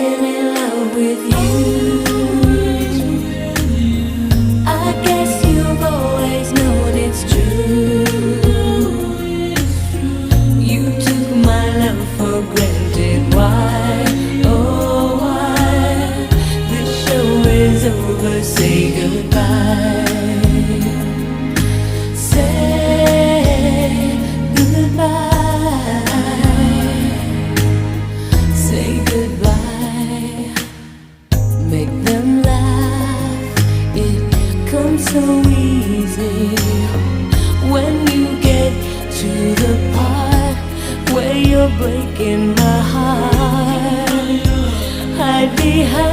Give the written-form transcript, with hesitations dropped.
been in love with you. I guess you've always known it's true. You took my love for granted. Why, oh why? The show is over, say goodbye. Say goodbye. Make them laugh. It comes so easy when you get to the part where you're breaking my heart. Hide behind